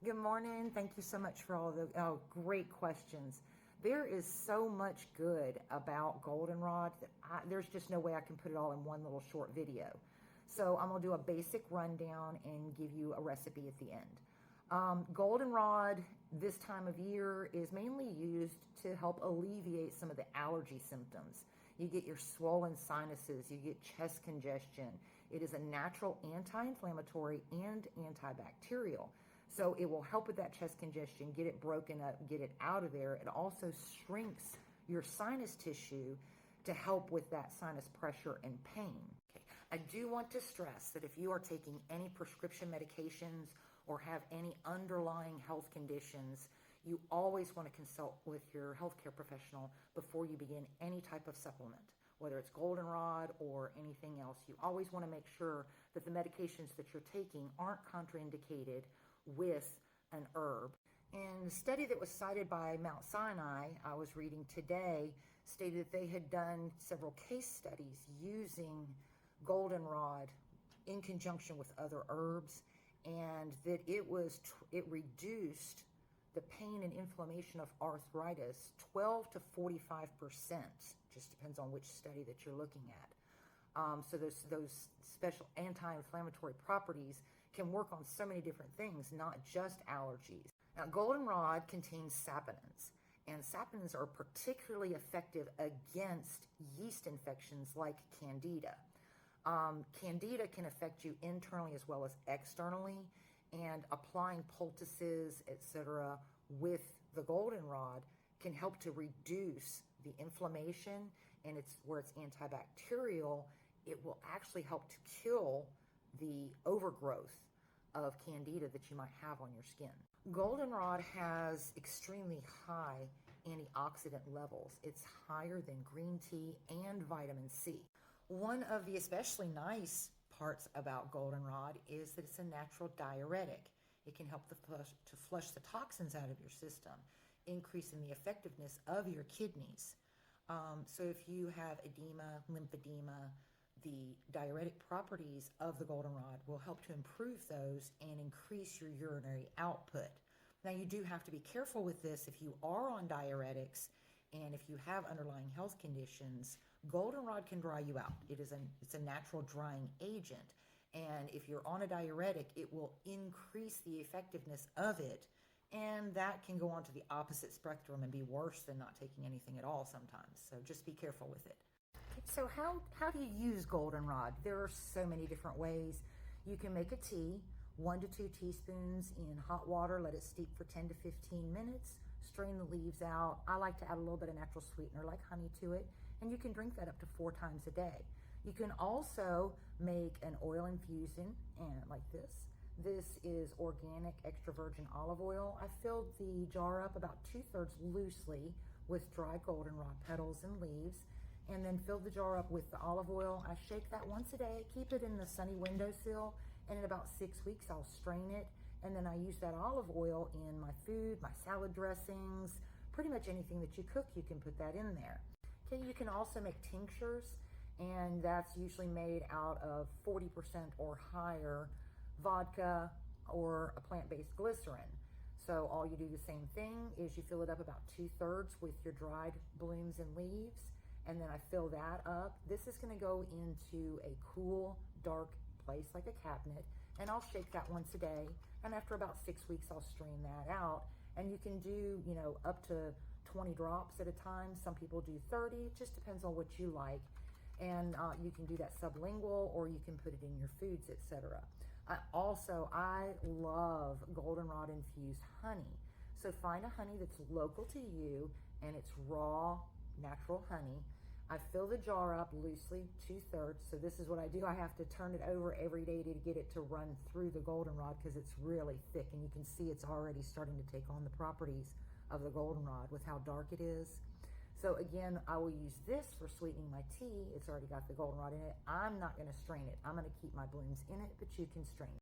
Good morning. Thank you so much for all the great questions. There is so much good about Goldenrod that there's just no way I can put it all in one little short video. So I'm going to do a basic rundown and give you a recipe at the end. Goldenrod this time of year is mainly used to help alleviate some of the allergy symptoms. You get your swollen sinuses, you get chest congestion. It is a natural anti-inflammatory and antibacterial. So it will help with that chest congestion, get it broken up, get it out of there. It also shrinks your sinus tissue to help with that sinus pressure and pain. Okay. I do want to stress that if you are taking any prescription medications or have any underlying health conditions, you always want to consult with your healthcare professional before you begin any type of supplement, whether it's Goldenrod or anything else. You always want to make sure that the medications that you're taking aren't contraindicated with an herb. And the study that was cited by Mount Sinai, I was reading today, stated that they had done several case studies using Goldenrod in conjunction with other herbs, and that it reduced the pain and inflammation of arthritis 12 to 45%. Just depends on which study that you're looking at. So those special anti-inflammatory properties can work on so many different things, not just allergies. Now, Goldenrod contains saponins, and saponins are particularly effective against yeast infections like Candida. Candida can affect you internally as well as externally, and applying poultices, etc., with the Goldenrod can help to reduce the inflammation, and where it's antibacterial, it will actually help to kill the overgrowth of Candida that you might have on your skin. Goldenrod has extremely high antioxidant levels. It's higher than green tea and vitamin C. One of the especially nice parts about Goldenrod is that it's a natural diuretic. It can help to flush the toxins out of your system, increasing the effectiveness of your kidneys. So if you have edema, lymphedema, the diuretic properties of the Goldenrod will help to improve those and increase your urinary output. Now, you do have to be careful with this if you are on diuretics and if you have underlying health conditions. Goldenrod can dry you out. It's a natural drying agent, and if you're on a diuretic, it will increase the effectiveness of it, and that can go on to the opposite spectrum and be worse than not taking anything at all sometimes. So just be careful with it. So how do you use Goldenrod? There are so many different ways. You can make a tea, 1 to 2 teaspoons in hot water, let it steep for 10 to 15 minutes, strain the leaves out. I like to add a little bit of natural sweetener like honey to it, and you can drink that up to 4 times a day. You can also make an oil infusion, and like this. This is organic extra virgin olive oil. I filled the jar up about 2/3 loosely with dry goldenrod petals and leaves, and then fill the jar up with the olive oil. I shake that once a day, keep it in the sunny windowsill, and in about 6 weeks I'll strain it, and then I use that olive oil in my food, my salad dressings, pretty much anything that you cook, you can put that in there. Okay, you can also make tinctures, and that's usually made out of 40% or higher vodka or a plant-based glycerin. So all you do the same thing is you fill it up about 2/3 with your dried blooms and leaves, and then I fill that up. This is going to go into a cool, dark place like a cabinet, and I'll shake that once a day, and after about 6 weeks I'll strain that out. And you can do, up to 20 drops at a time. Some people do 30. It just depends on what you like. And you can do that sublingual, or you can put it in your foods, etc. I love Goldenrod infused honey. So find a honey that's local to you, and it's raw, natural honey. I fill the jar up loosely, 2/3. So this is what I do. I have to turn it over every day to get it to run through the Goldenrod because it's really thick, and you can see it's already starting to take on the properties of the Goldenrod with how dark it is. So again, I will use this for sweetening my tea. It's already got the Goldenrod in it. I'm not going to strain it. I'm going to keep my blooms in it, but you can strain it.